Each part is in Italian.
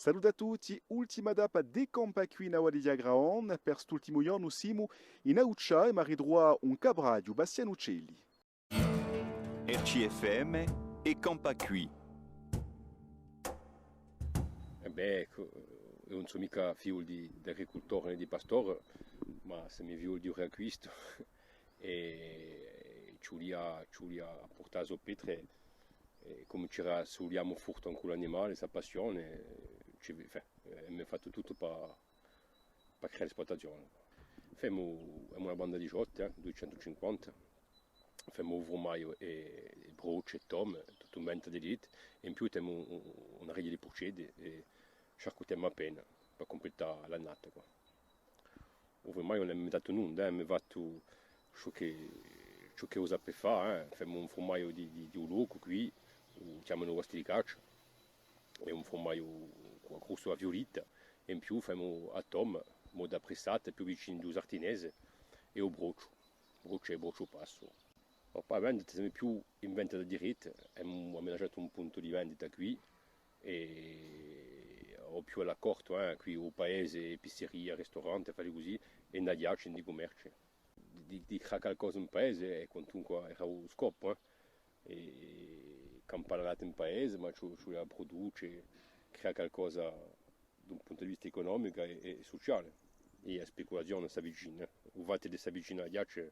Saluto a tutti, ultima data de campa qui na Wadi Diagraon, per st'ultimo anno siamo in Auccia e maridroa un cabradio Bastiano Uccelli. RCFM e Campacui. Ecco, io non sono mica figlio di agricoltore né di pastore, ma se mi figlio di un riacquisto e ci ha portato a petre e come ci suliamo furto con l'animale, sa passione, mi ha fatto tutto per creare l'esportazione. Facciamo una banda di giotte, 250, facciamo un formaio e broce e tom, tutto un vento di lit, e in più abbiamo una rete di porcedi e charcutiamo appena per completare l'annata. Il formaio non mi ha dato nulla, mi ha fatto ciò che usa per fare, facciamo un formaio di un luogo qui, chiamano guasti di caccia, è un formaio grosso a violetta, e in più facciamo a tom, moda pressata, più vicino due artinese, e il brocio e brocio passo. Poi la vendita siamo più in vendita diretta, abbiamo ammanato un punto di vendita qui, e ho più all'accordo, qui al paese, pizzeria, ristorante, fare così, e andiamo di commercio. Di creare qualcosa in paese è comunque era lo scopo, e campanare in paese, ma ci la produce, crea qualcosa da un punto di vista economico e sociale. E la speculazione si avvicina, il fatto di si avvicinare a ghiaccio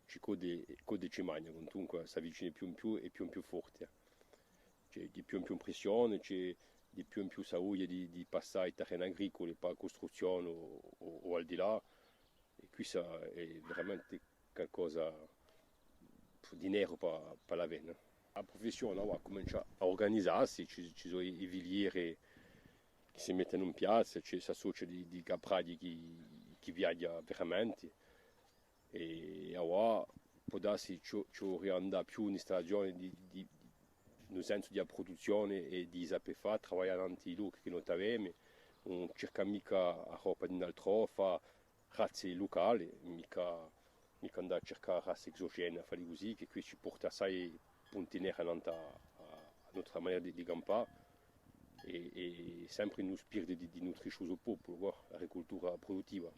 ci code ci mangia, comunque si avvicina più in più e più forte. C'è di più in più pressione, c'è di più in più voglia di passare ai terreni agricoli per la costruzione o al di là, e qui è veramente qualcosa di nero per la vena. La professione comincia a organizzarsi, ci sono i vilieri che si mettono in piazza, c'è questa sorta di capradi che viaggia veramente, e ora può darsi ci riandà più un'installazione nel senso di produzione e di sapere fare, lavorare in luoghi che non abbiamo, non cerca mica a roba di un altro, fa razze locali, mica andare a cercare razze esogene, fare così, che qui ci porta assai punti neri a nostra maniera di campare, e sempre in uno spirito di nutrire il popolo, l'agricoltura produttiva.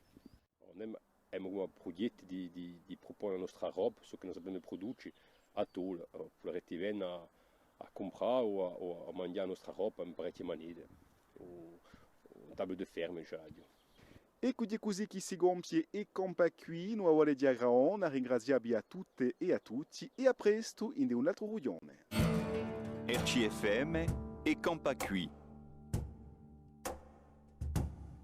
Abbiamo progetti di proporre la nostra roba, ciò che noi abbiamo produce, a Toul, per arrivare a comprare o a mangiare la nostra roba in parecchie maniere, o table de ferme, già. E così che si compie e campa qui no Wadi Diagraon, a ringraziarvi a tutte e a tutti e a presto in un altro ruglione. RCFM e Campacui.